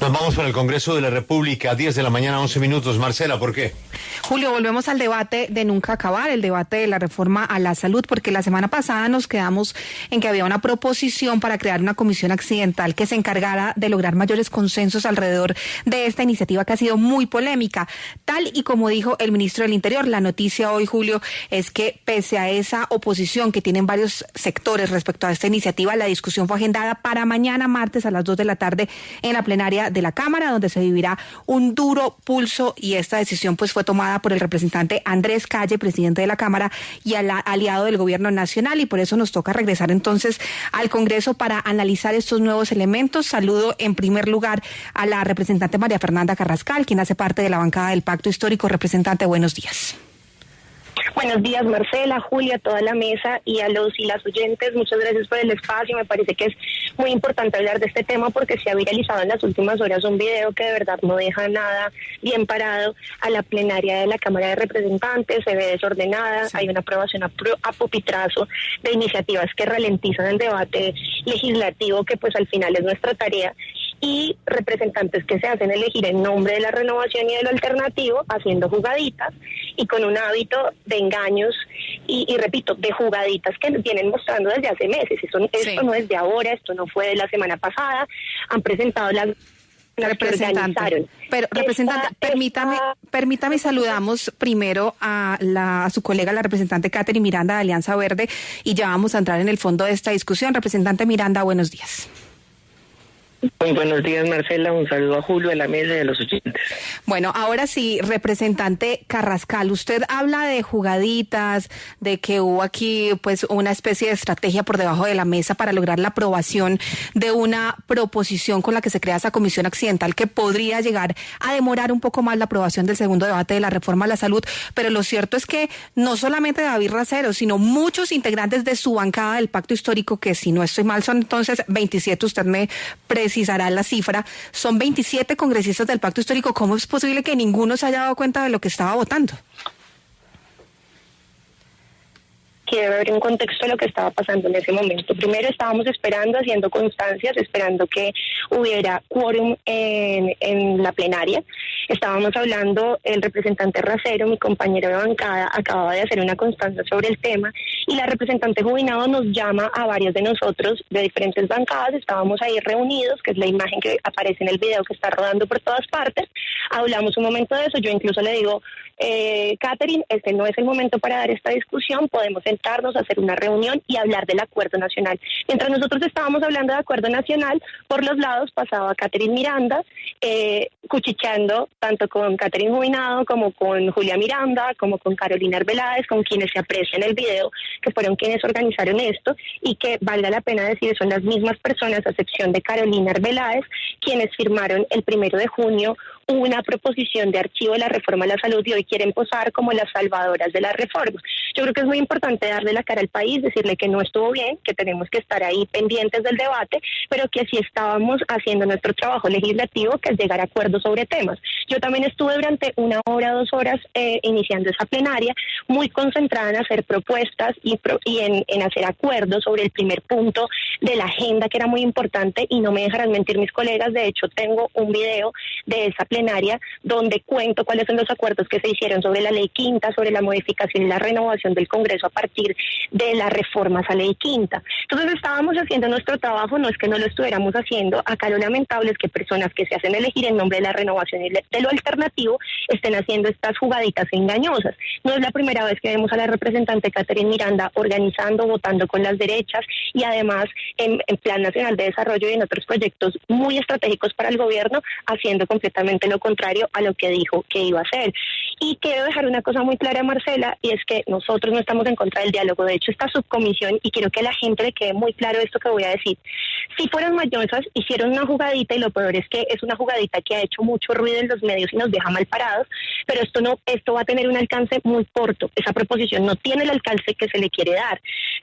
Nos vamos para el Congreso de la República, 10 de la mañana, 11 minutos. Marcela, ¿por qué? Julio, volvemos al debate de nunca acabar, el debate de la reforma a la salud, porque la semana pasada nos quedamos en que había una proposición para crear una comisión accidental que se encargara de lograr mayores consensos alrededor de esta iniciativa que ha sido muy polémica. Tal y como dijo el ministro del Interior, la noticia hoy, Julio, es que pese a esa oposición que tienen varios sectores respecto a esta iniciativa, la discusión fue agendada para mañana martes a las 2 de la tarde en la plenaria de la Cámara, donde se vivirá un duro pulso, y esta decisión pues fue tomada por el representante Andrés Calle, presidente de la Cámara y aliado del Gobierno Nacional, y por eso nos toca regresar entonces al Congreso para analizar estos nuevos elementos. Saludo en primer lugar a la representante María Fernanda Carrascal, quien hace parte de la bancada del Pacto Histórico. Representante, buenos días. Buenos días, Marcela, Julia, toda la mesa y a los y las oyentes. Muchas gracias por el espacio. Me parece que es muy importante hablar de este tema porque se ha viralizado en las últimas horas un video que de verdad no deja nada bien parado a la plenaria de la Cámara de Representantes. Se ve desordenada, sí. Hay una aprobación a pupitrazo de iniciativas que ralentizan el debate legislativo, que pues al final es nuestra tarea, y representantes que se hacen elegir en nombre de la renovación y de lo alternativo, haciendo jugaditas y con un hábito de engaños y repito, de jugaditas que vienen mostrando desde hace meses. Esto no es de ahora, esto no fue de la semana pasada. Han presentado las representante. Pero representante, permítame, saludamos primero a su colega, la representante Catherine Miranda de Alianza Verde, y ya vamos a entrar en el fondo de esta discusión. Representante Miranda, buenos días. Muy buenos días, Marcela. Un saludo a Julio, a la mesa y a los oyentes. Bueno, ahora sí, representante Carrascal, usted habla de jugaditas, de que hubo aquí pues una especie de estrategia por debajo de la mesa para lograr la aprobación de una proposición con la que se crea esa comisión accidental que podría llegar a demorar un poco más la aprobación del segundo debate de la reforma a la salud. Pero lo cierto es que no solamente David Racero, sino muchos integrantes de su bancada del Pacto Histórico, que si no estoy mal son entonces 27, usted me precisará la cifra, son 27 congresistas del Pacto Histórico. ¿Cómo es posible que ninguno se haya dado cuenta de lo que estaba votando? Quiero ver un contexto de lo que estaba pasando en ese momento. Primero estábamos esperando, haciendo constancias, esperando que hubiera quórum en la plenaria. Estábamos hablando, el representante Racero, mi compañero de bancada, acababa de hacer una constancia sobre el tema, y la representante Jubilado nos llama a varios de nosotros de diferentes bancadas. Estábamos ahí reunidos, que es la imagen que aparece en el video que está rodando por todas partes. Hablamos un momento de eso, yo incluso le digo, Catherine, este no es el momento para dar esta discusión, podemos sentarnos a hacer una reunión y hablar del acuerdo nacional. Mientras nosotros estábamos hablando de acuerdo nacional, por los lados pasaba Catherine Miranda, cuchicheando tanto con Catherine Jubilado como con Julia Miranda, como con Carolina Arbeláez, con quienes se aprecia en el video, que fueron quienes organizaron esto, y que valga la pena decir, son las mismas personas, a excepción de Carolina Arbeláez, quienes firmaron el 1 de junio una proposición de archivo de la reforma a la salud y hoy quieren posar como las salvadoras de la reforma. Yo creo que es muy importante darle la cara al país, decirle que no estuvo bien, que tenemos que estar ahí pendientes del debate, pero que sí estábamos haciendo nuestro trabajo legislativo, que es llegar a acuerdos sobre temas. Yo también estuve durante 1 hora, 2 horas iniciando esa plenaria, muy concentrada en hacer propuestas y en hacer acuerdos sobre el primer punto de la agenda, que era muy importante, y no me dejarán mentir mis colegas. De hecho, tengo un video de esa plenaria donde cuento cuáles son los acuerdos que se hicieron sobre la ley quinta, sobre la modificación y la renovación del Congreso a partir de las reformas a ley quinta. Entonces estábamos haciendo nuestro trabajo, no es que no lo estuviéramos haciendo. Acá lo lamentable es que personas que se hacen elegir en nombre de la renovación y de lo alternativo estén haciendo estas jugaditas engañosas. No es la primera vez que vemos a la representante Catherine Miranda organizando, votando con las derechas, y además en Plan Nacional de Desarrollo y en otros proyectos muy estratégicos para el gobierno, haciendo completamente lo contrario a lo que dijo que iba a hacer. Y quiero dejar una cosa muy clara, Marcela, y es que nosotros no estamos en contra del diálogo. De hecho, esta subcomisión, y quiero que a la gente le quede muy claro esto que voy a decir, si fueron mañosas, hicieron una jugadita, y lo peor es que es una jugadita que ha hecho mucho ruido en los medios y nos deja mal parados, pero esto va a tener un alcance muy corto. Esa proposición no tiene el alcance que se le quiere dar.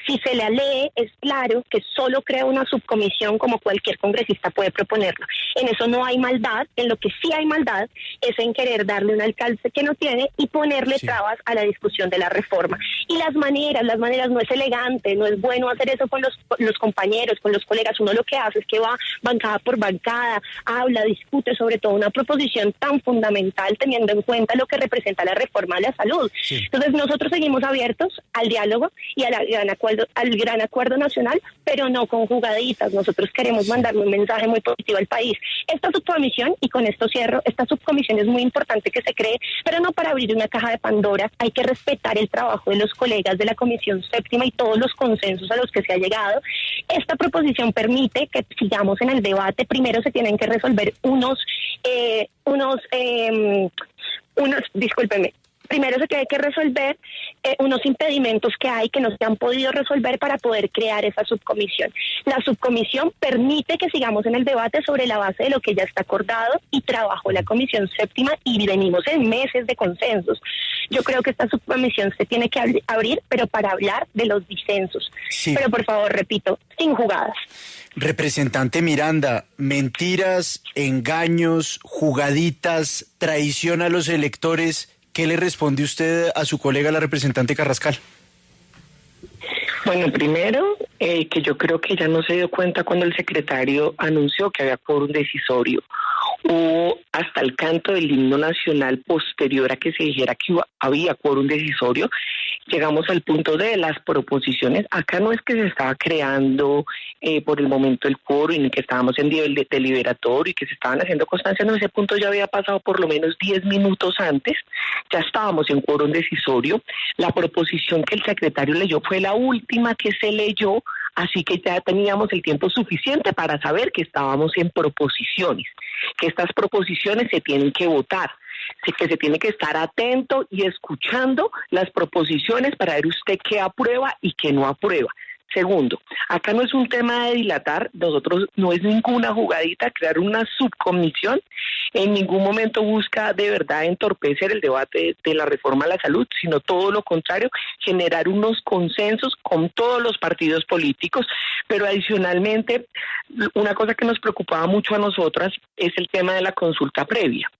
Si se la lee, es claro que solo crea una subcomisión como cualquier congresista puede proponerlo. En eso no hay maldad. En lo que sí hay maldad es en querer darle un alcance que no tiene y ponerle trabas a la discusión de la reforma. Y las maneras no es elegante, no es bueno hacer eso con los compañeros, con los colegas. Uno lo que hace es que va bancada por bancada, habla, discute sobre todo una proposición tan fundamental teniendo en cuenta lo que representa la reforma a la salud. Sí. Entonces nosotros seguimos abiertos al diálogo y al gran acuerdo nacional, pero no con jugaditas. Nosotros queremos mandarle un mensaje muy positivo al país. Esta subcomisión, y con esto cierro, esta subcomisión es muy importante que se cree, pero no para abrir una caja de Pandora. Hay que respetar el trabajo de los colegas de la Comisión Séptima y todos los consensos a los que se ha llegado. Esta proposición permite que sigamos en el debate. Primero se tienen que resolver Primero se tiene que resolver unos impedimentos que hay que no se han podido resolver para poder crear esa subcomisión. La subcomisión permite que sigamos en el debate sobre la base de lo que ya está acordado y trabajó la Comisión Séptima y venimos en meses de consensos. Yo creo que esta subcomisión se tiene que abrir, pero para hablar de los disensos. Sí. Pero por favor, repito, sin jugadas. Representante Miranda, mentiras, engaños, jugaditas, traición a los electores. ¿Qué le responde usted a su colega, la representante Carrascal? Bueno, primero, que yo creo que ella no se dio cuenta cuando el secretario anunció que había quórum decisorio. Hubo hasta el canto del himno nacional posterior a que se dijera que había quórum decisorio. Llegamos al punto de las proposiciones. Acá no es que se estaba creando por el momento el quórum, ni que estábamos en nivel de deliberatorio y que se estaban haciendo constancia. No, ese punto ya había pasado por lo menos 10 minutos antes. Ya estábamos en quórum decisorio. La proposición que el secretario leyó fue la última que se leyó, así que ya teníamos el tiempo suficiente para saber que estábamos en proposiciones, que estas proposiciones se tienen que votar, que se tiene que estar atento y escuchando las proposiciones para ver usted qué aprueba y qué no aprueba. Segundo, acá no es un tema de dilatar, nosotros no es ninguna jugadita crear una subcomisión, en ningún momento busca de verdad entorpecer el debate de la reforma a la salud, sino todo lo contrario, generar unos consensos con todos los partidos políticos, pero adicionalmente, una cosa que nos preocupaba mucho a nosotras es el tema de la consulta previa.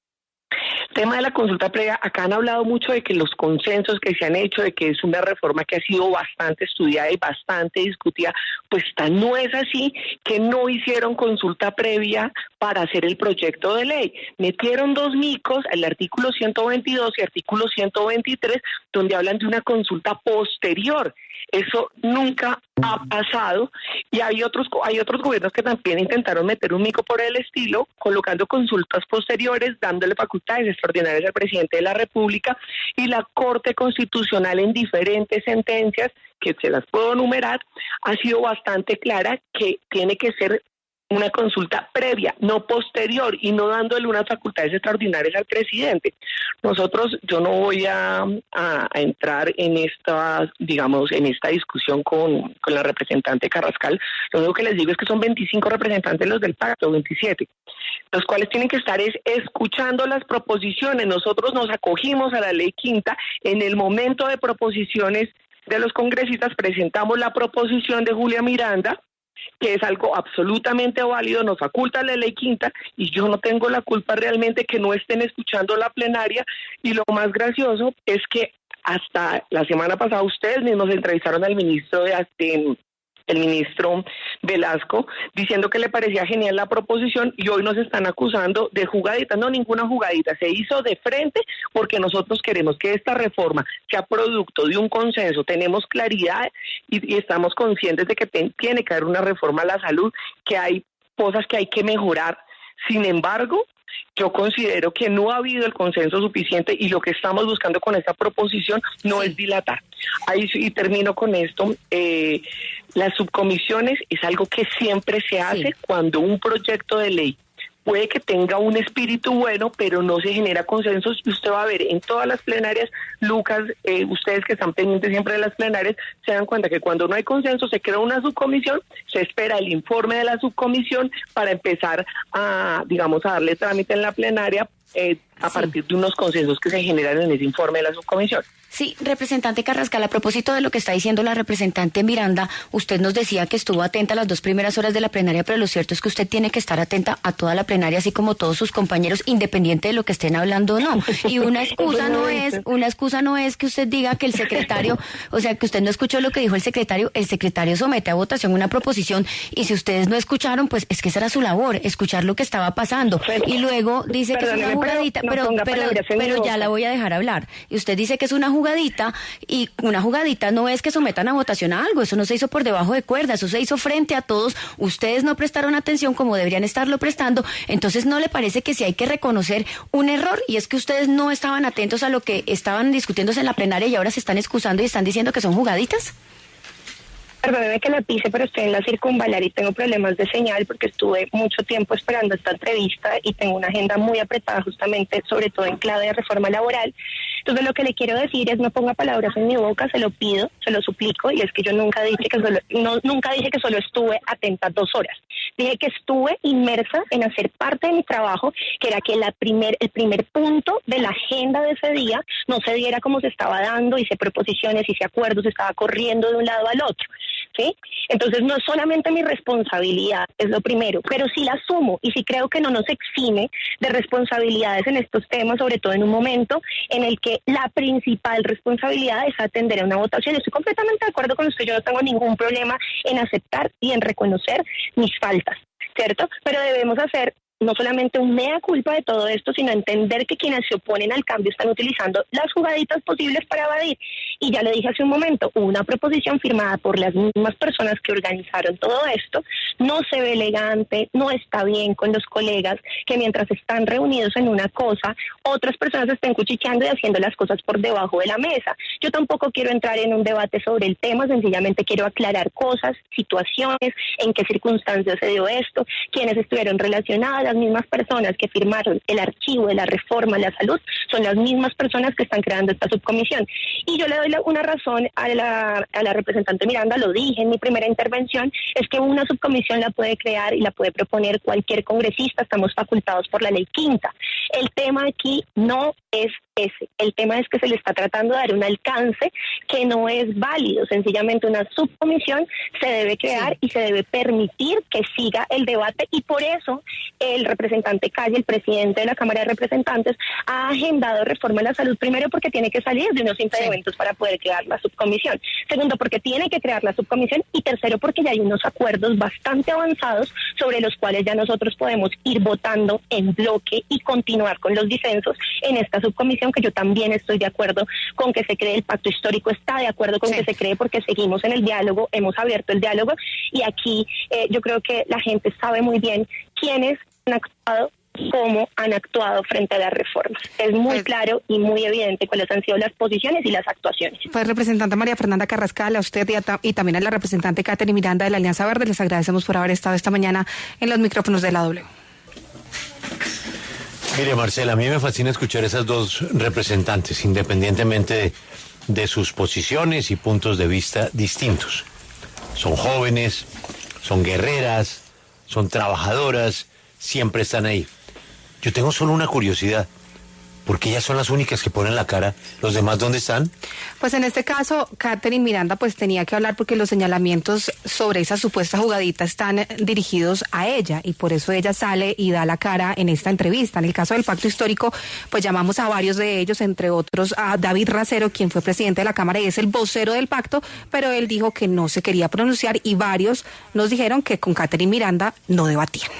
El tema de la consulta previa, acá han hablado mucho de que los consensos que se han hecho, de que es una reforma que ha sido bastante estudiada y bastante discutida, pues no es así, que no hicieron consulta previa para hacer el proyecto de ley. Metieron dos micos, el artículo 122 y artículo 123, donde hablan de una consulta posterior. Eso nunca ha pasado y hay otros gobiernos que también intentaron meter un mico por el estilo, colocando consultas posteriores, dándole facultades extraordinarias al presidente de la República, y la Corte Constitucional en diferentes sentencias, que se las puedo enumerar, ha sido bastante clara que tiene que ser una consulta previa, no posterior, y no dándole unas facultades extraordinarias al presidente. Yo no voy a entrar en esta discusión con la representante Carrascal. Lo único que les digo es que son 25 representantes los del pacto, 27, los cuales tienen que estar escuchando las proposiciones. Nosotros nos acogimos a la ley quinta. En el momento de proposiciones de los congresistas presentamos la proposición de Julia Miranda, que es algo absolutamente válido, nos faculta la ley quinta, y yo no tengo la culpa realmente que no estén escuchando la plenaria. Y lo más gracioso es que hasta la semana pasada ustedes mismos entrevistaron al ministro el ministro Velasco, diciendo que le parecía genial la proposición, y hoy nos están acusando de jugadita. No, ninguna jugadita, se hizo de frente porque nosotros queremos que esta reforma sea producto de un consenso. Tenemos claridad y estamos conscientes de que tiene que haber una reforma a la salud, que hay cosas que hay que mejorar. Sin embargo, yo considero que no ha habido el consenso suficiente, y lo que estamos buscando con esta proposición no es dilatar. Ahí sí, termino con esto. Las subcomisiones es algo que siempre se hace cuando un proyecto de ley puede que tenga un espíritu bueno, pero no se genera consensos, y usted va a ver en todas las plenarias, Lucas, ustedes que están pendientes siempre de las plenarias, se dan cuenta que cuando no hay consenso se crea una subcomisión, se espera el informe de la subcomisión para empezar a darle trámite en la plenaria a partir de unos consensos que se generaron en ese informe de la subcomisión. Sí, representante Carrascal, a propósito de lo que está diciendo la representante Miranda, usted nos decía que estuvo atenta a las 2 primeras horas de la plenaria, pero lo cierto es que usted tiene que estar atenta a toda la plenaria, así como todos sus compañeros, independiente de lo que estén hablando o no. Y una excusa no es que usted diga que el secretario, o sea, que usted no escuchó lo que dijo el secretario somete a votación una proposición, y si ustedes no escucharon, pues es que esa era su labor, escuchar lo que estaba pasando. Y luego dice que es una jugadita, pero ya la voy a dejar hablar. Y usted dice que es una jugadita, y una jugadita no es que sometan a votación a algo, eso no se hizo por debajo de cuerda, eso se hizo frente a todos, ustedes no prestaron atención como deberían estarlo prestando, entonces ¿no le parece que sí hay que reconocer un error? Y es que ustedes no estaban atentos a lo que estaban discutiéndose en la plenaria y ahora se están excusando y están diciendo que son jugaditas. Perdóneme que la pise, pero estoy en la circunvalar y tengo problemas de señal porque estuve mucho tiempo esperando esta entrevista y tengo una agenda muy apretada justamente, sobre todo en clave de reforma laboral. Entonces lo que le quiero decir es no ponga palabras en mi boca, se lo pido, se lo suplico, y es que yo nunca dije que solo estuve atenta 2 horas. Dije que estuve inmersa en hacer parte de mi trabajo, que era que el primer punto de la agenda de ese día no se diera como se estaba dando, hice proposiciones, hice acuerdos, estaba corriendo de un lado al otro. ¿Sí? Entonces no es solamente mi responsabilidad, es lo primero, pero sí la asumo y sí creo que no nos exime de responsabilidades en estos temas, sobre todo en un momento en el que la principal responsabilidad es atender a una votación. Estoy completamente de acuerdo con usted, yo no tengo ningún problema en aceptar y en reconocer mis faltas, ¿cierto? Pero debemos hacer no solamente un mea culpa de todo esto, sino entender que quienes se oponen al cambio están utilizando las jugaditas posibles para evadir. Y ya le dije hace un momento, una proposición firmada por las mismas personas que organizaron todo esto, no se ve elegante, no está bien con los colegas, que mientras están reunidos en una cosa, otras personas estén cuchicheando y haciendo las cosas por debajo de la mesa. Yo tampoco quiero entrar en un debate sobre el tema, sencillamente quiero aclarar cosas, situaciones, en qué circunstancias se dio esto, quiénes estuvieron relacionadas. Las mismas personas que firmaron el archivo de la reforma a la salud son las mismas personas que están creando esta subcomisión. Y yo le doy una razón a la representante Miranda, lo dije en mi primera intervención, es que una subcomisión la puede crear y la puede proponer cualquier congresista, estamos facultados por la ley quinta. El tema aquí no es ese, el tema es que se le está tratando de dar un alcance que no es válido, sencillamente una subcomisión se debe crear y se debe permitir que siga el debate, y por eso el representante Calle, el presidente de la Cámara de Representantes, ha agendado reforma a la salud, primero porque tiene que salir de unos impedimentos para poder crear la subcomisión, segundo porque tiene que crear la subcomisión, y tercero porque ya hay unos acuerdos bastante avanzados sobre los cuales ya nosotros podemos ir votando en bloque y continuar con los disensos en esta subcomisión, que yo también estoy de acuerdo con que se cree. El pacto histórico está de acuerdo con que se cree, porque seguimos en el diálogo, hemos abierto el diálogo, y aquí yo creo que la gente sabe muy bien quiénes han actuado, cómo han actuado frente a las reformas. Es muy claro y muy evidente cuáles han sido las posiciones y las actuaciones. Pues representante María Fernanda Carrascal, a usted y también a la representante Catherine Miranda de la Alianza Verde, les agradecemos por haber estado esta mañana en los micrófonos de la W. Mire, Marcela, a mí me fascina escuchar esas dos representantes, independientemente de sus posiciones y puntos de vista distintos. Son jóvenes, son guerreras, son trabajadoras, siempre están ahí. Yo tengo solo una curiosidad. ¿Por qué ellas son las únicas que ponen la cara? ¿Los demás dónde están? Pues en este caso, Catherine Miranda pues tenía que hablar porque los señalamientos sobre esa supuesta jugadita están dirigidos a ella, y por eso ella sale y da la cara en esta entrevista. En el caso del pacto histórico, pues llamamos a varios de ellos, entre otros a David Racero, quien fue presidente de la Cámara y es el vocero del pacto, pero él dijo que no se quería pronunciar, y varios nos dijeron que con Catherine Miranda no debatían.